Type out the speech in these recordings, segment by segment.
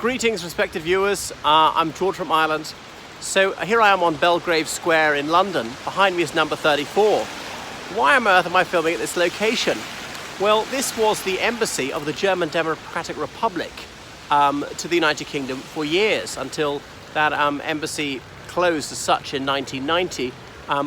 Greetings, respected viewers. I'm George from Ireland. So here I am on Belgrave Square in London. Behind me is number 34. Why on earth am I filming at this location? Well, this was the embassy of the German Democratic Republic to the United Kingdom for years, until that embassy closed as such in 1990,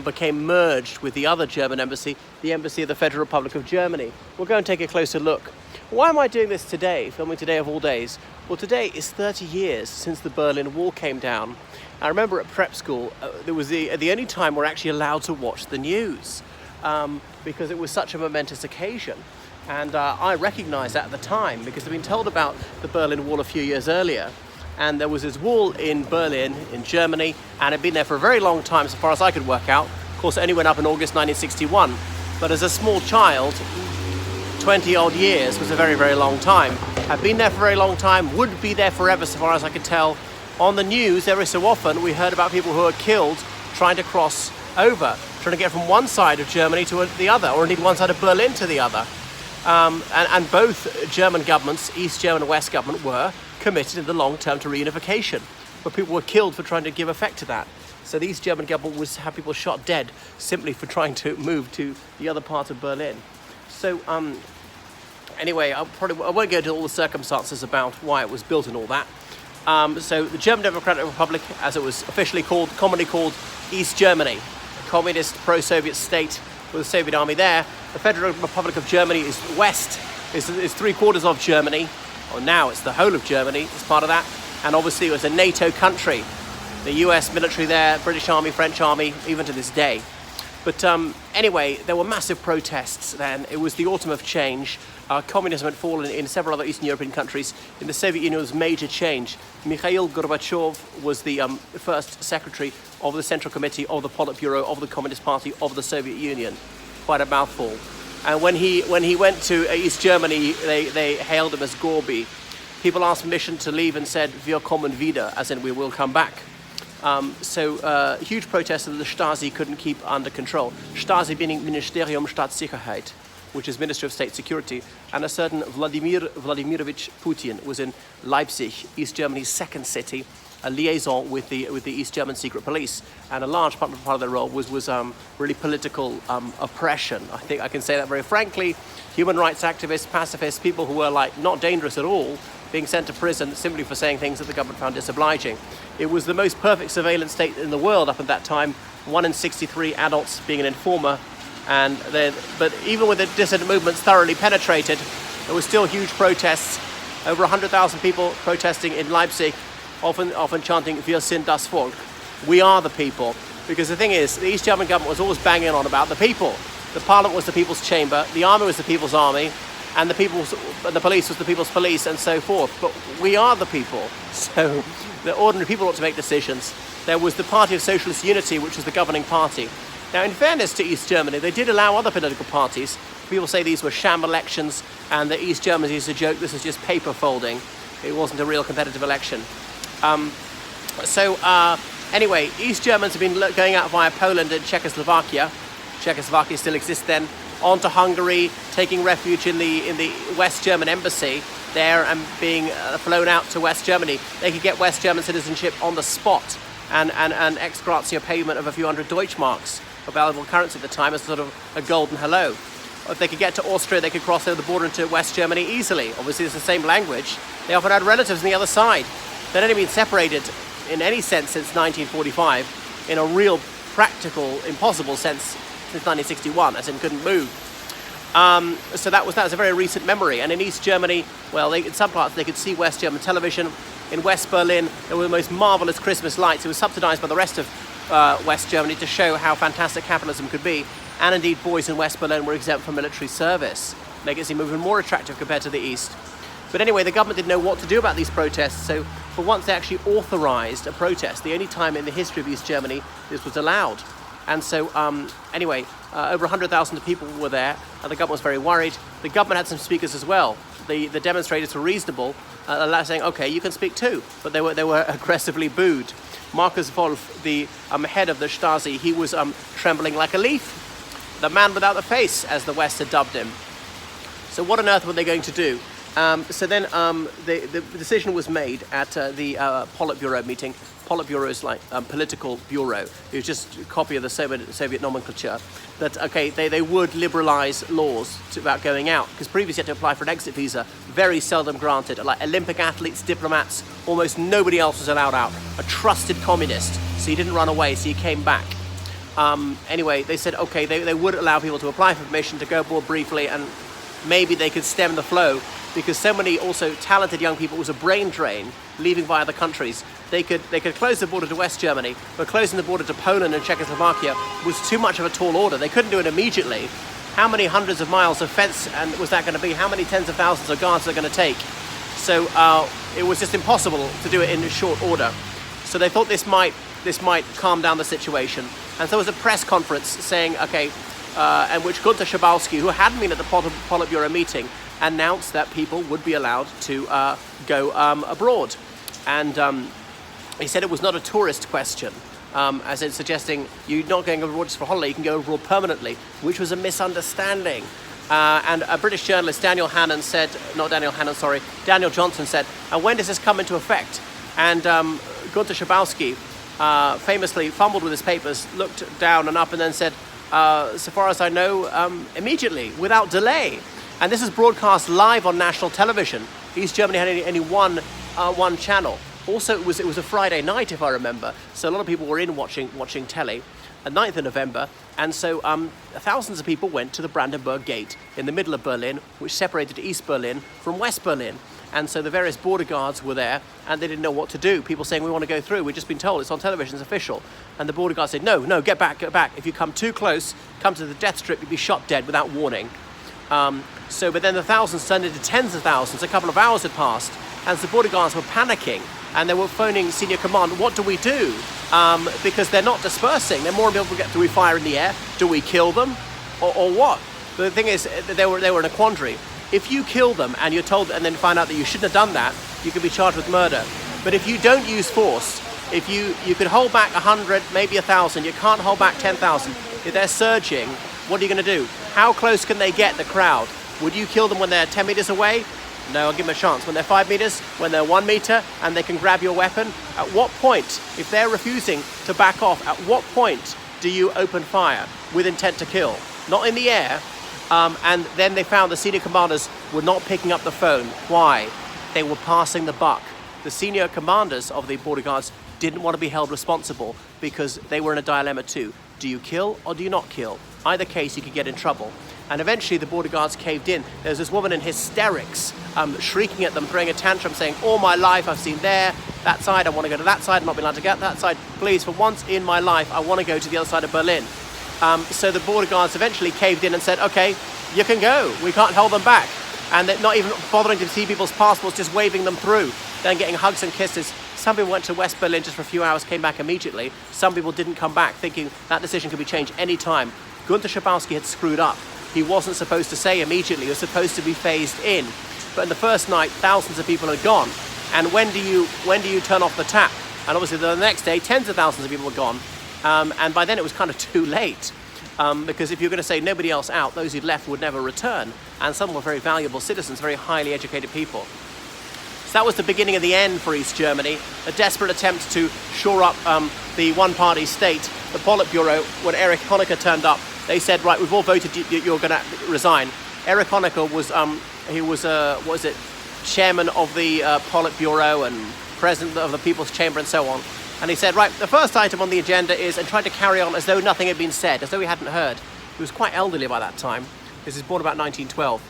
became merged with the other German embassy, the Embassy of the Federal Republic of Germany. We'll go and take a closer look. Why am I doing this today, filming today of all days? Well, today is 30 years since the Berlin Wall came down. I remember at prep school, there was the only time we're actually allowed to watch the news, because it was such a momentous occasion. And I recognised that at the time, because I'd been told about the Berlin Wall a few years earlier. And there was this wall in Berlin, in Germany, and it had been there for a very long time, so far as I could work out. Of course, it only went up in August 1961. But as a small child, 20-odd years was a very, very long time. Had been there for a very long time, would be there forever, so far as I could tell. On the news, every so often, we heard about people who were killed trying to cross over, trying to get from one side of Germany to the other, or indeed one side of Berlin to the other. And both German governments, East German and West government, were committed in the long term to reunification, but people were killed for trying to give effect to that. So the East German government would have people shot dead simply for trying to move to the other part of Berlin. So anyway, I won't go into all the circumstances about why it was built and all that. So the German Democratic Republic, as it was officially called, commonly called East Germany, a communist pro-Soviet state with a Soviet army there. The Federal Republic of Germany is west, is 3/4 of Germany, or now it's the whole of Germany, it's part of that. And obviously it was a NATO country. The US military there, British Army, French Army, even to this day. But anyway, there were massive protests then. It was the autumn of change. Communism had fallen in several other Eastern European countries. In the Soviet Union, was major change. Mikhail Gorbachev was the first secretary of the Central Committee of the Politburo of the Communist Party of the Soviet Union. Quite a mouthful. And when he went to East Germany, they hailed him as Gorby. People asked permission to leave and said, "Wir kommen wieder," as in, we will come back. So huge protests that the Stasi couldn't keep under control. Stasi being Ministerium Staatssicherheit, which is Ministry of State Security, and a certain Vladimir Vladimirovich Putin was in Leipzig, East Germany's second city, a liaison with the East German secret police, and a large part of their role was really political oppression. I think I can say that very frankly. Human rights activists, pacifists, people who were like not dangerous at all, being sent to prison simply for saying things that the government found disobliging. It was the most perfect surveillance state in the world up at that time. 1 in 63 adults being an informer. But even with the dissident movements thoroughly penetrated, there were still huge protests. Over 100,000 people protesting in Leipzig, often chanting "Wir sind das Volk," we are the people. Because the thing is, the East German government was always banging on about the people. The parliament was the people's chamber, the army was the people's army, and the police was the people's police, and so forth. But we are the people, so the ordinary people ought to make decisions. There was the Party of Socialist Unity, which was the governing party. Now, in fairness to East Germany, they did allow other political parties. People say these were sham elections, and the East Germans used to joke this is just paper folding. It wasn't a real competitive election. Anyway, East Germans have been going out via Poland and Czechoslovakia. Czechoslovakia still exists then. On to Hungary, taking refuge in the West German embassy there and being flown out to West Germany. They could get West German citizenship on the spot and ex gratia payment of a few hundred Deutschmarks, a valuable currency at the time, as sort of a golden hello. If they could get to Austria, they could cross over the border into West Germany easily. Obviously, it's the same language. They often had relatives on the other side. They'd only been separated in any sense since 1945, in a real practical, impossible sense since 1961, as in couldn't move. So that was a very recent memory. And in East Germany, well, in some parts they could see West German television. In West Berlin, there were the most marvelous Christmas lights. It was subsidized by the rest of West Germany to show how fantastic capitalism could be. And indeed, boys in West Berlin were exempt from military service, making it seem even more attractive compared to the East. But anyway, the government didn't know what to do about these protests, so for once they actually authorized a protest, the only time in the history of East Germany this was allowed. And so, anyway, over 100,000 people were there, and the government was very worried. The government had some speakers as well. The demonstrators were reasonable, saying, okay, you can speak too, but they were aggressively booed. Markus Wolf, the head of the Stasi, he was trembling like a leaf. The man without the face, as the West had dubbed him. So what on earth were they going to do? So then the decision was made at the Politburo meeting. Politburo is like political bureau. It was just a copy of the Soviet nomenclature. That, okay, they would liberalize laws about going out. Because previously you had to apply for an exit visa, very seldom granted. Like Olympic athletes, diplomats, almost nobody else was allowed out. A trusted communist, so he didn't run away, so he came back. Anyway, they said, okay, they would allow people to apply for permission to go abroad briefly, and maybe they could stem the flow, because so many also talented young people, it was a brain drain leaving via other countries. They could close the border to West Germany, but closing the border to Poland and Czechoslovakia was too much of a tall order. They couldn't do it immediately. How many hundreds of miles of fence and was that going to be? How many tens of thousands of guards are going to take? So it was just impossible to do it in short order. So they thought this might calm down the situation. And so there was a press conference saying, okay, and which Gunther Schabowsky, who hadn't been at the Politburo meeting, announced that people would be allowed to go abroad. And he said it was not a tourist question, as in suggesting you're not going abroad just for holiday, you can go abroad permanently, which was a misunderstanding. And a British journalist, Daniel Johnson said, and when does this come into effect? And Gunther Schabowsky famously fumbled with his papers, looked down and up, and then said, so far as I know, immediately, without delay. And this is broadcast live on national television. East Germany had only one channel. Also, it was a Friday night, if I remember, so a lot of people were in watching telly, the 9th of November, and so thousands of people went to the Brandenburg Gate in the middle of Berlin, which separated East Berlin from West Berlin. And so the various border guards were there, and they didn't know what to do. People saying, we want to go through, we've just been told, it's on television, it's official. And the border guards said, no, get back. If you come too close, come to the death strip, you'll be shot dead without warning. But then the thousands turned into tens of thousands. A couple of hours had passed, and the border guards were panicking, and they were phoning senior command, what do we do? Because they're not dispersing. They're more able to get, do we fire in the air? Do we kill them? Or what? But the thing is, they were in a quandary. If you kill them and you're told, and then find out that you shouldn't have done that, you could be charged with murder. But if you don't use force, if you could hold back 100, maybe 1,000, you can't hold back 10,000. If they're surging, what are you going to do? How close can they get the crowd? Would you kill them when they're 10 meters away? No, I'll give them a chance. When they're 5 meters, when they're 1 meter, and they can grab your weapon? At what point, if they're refusing to back off, at what point do you open fire with intent to kill? Not in the air. And then they found the senior commanders were not picking up the phone. Why? They were passing the buck. The senior commanders of the border guards didn't want to be held responsible because they were in a dilemma too. Do you kill or do you not kill? Either case, you could get in trouble. And eventually the border guards caved in. There's this woman in hysterics, shrieking at them, throwing a tantrum, saying, all my life I've seen that side, I want to go to that side, I'm not being allowed to get that side. Please, for once in my life, I want to go to the other side of Berlin. So the border guards eventually caved in and said, okay, you can go, we can't hold them back. And they're not even bothering to see people's passports, just waving them through, then getting hugs and kisses. Some people went to West Berlin just for a few hours, came back immediately. Some people didn't come back, thinking that decision could be changed any time. Gunther Schabowsky had screwed up. He wasn't supposed to say immediately, he was supposed to be phased in. But in the first night, thousands of people had gone. And when do you turn off the tap? And obviously the next day, tens of thousands of people were gone. And by then it was kind of too late. Because if you're going to say nobody else out, those who'd left would never return. And some were very valuable citizens, very highly educated people. So that was the beginning of the end for East Germany, a desperate attempt to shore up the one-party state. The Politburo, when Erich Honecker turned up, they said, right, we've all voted you're going to resign. Erich Honecker was, chairman of the Politburo and president of the People's Chamber and so on. And he said, right, the first item on the agenda is, and tried to carry on as though nothing had been said, as though he hadn't heard. He was quite elderly by that time. This is born about 1912.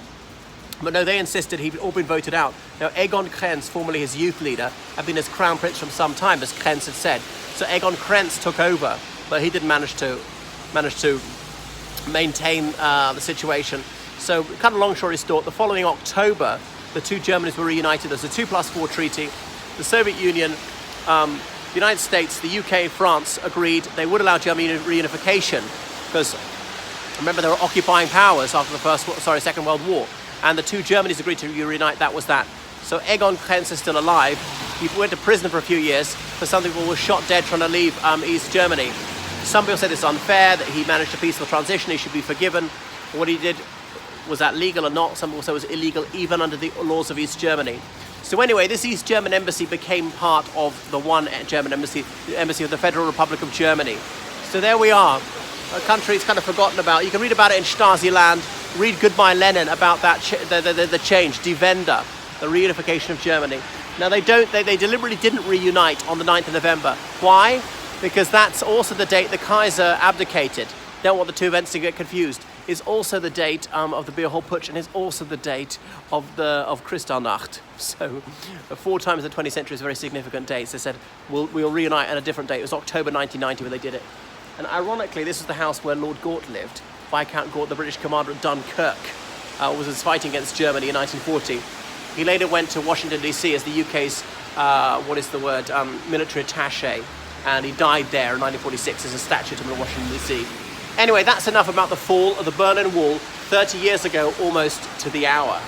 But no, they insisted he'd all been voted out. Now, Egon Krenz, formerly his youth leader, had been his crown prince from some time, as Krenz had said. So Egon Krenz took over, but he didn't manage to maintain the situation. So, kind of long story short, the following October, the two Germanys were reunited. There's a 2+4 treaty. The Soviet Union, the United States, the UK, France agreed they would allow Germany reunification because, remember, they were occupying powers after the Second World War. And the two Germanys agreed to reunite. That was that. So Egon Krenz is still alive. He went to prison for a few years for some people who were shot dead trying to leave East Germany. Some people said it's unfair, that he managed a peaceful transition, he should be forgiven. What he did was that legal or not? Some also was illegal even under the laws of East Germany. So anyway, this East German embassy became part of the one German embassy, the embassy of the Federal Republic of Germany. So there we are, a country it's kind of forgotten about. You can read about it in Stasi-Land, read Goodbye Lenin about that the change, Die Wende, the reunification of Germany. Now they deliberately didn't reunite on the 9th of November. Why? Because that's also the date the Kaiser abdicated. Don't want the two events to get confused. Is also the date of the Beer Hall Putsch, and is also the date of Kristallnacht. So 4 times in the 20th century is a very significant date. So they said we'll reunite on a different date. It was October 1990 when they did it. And ironically, this was the house where Lord Gort lived. Viscount Gort, the British commander at Dunkirk, was fighting against Germany in 1940. He later went to Washington DC as the UK's military attaché, and he died there in 1946 as a statue to him in Washington DC. Anyway, that's enough about the fall of the Berlin Wall 30 years ago, almost to the hour.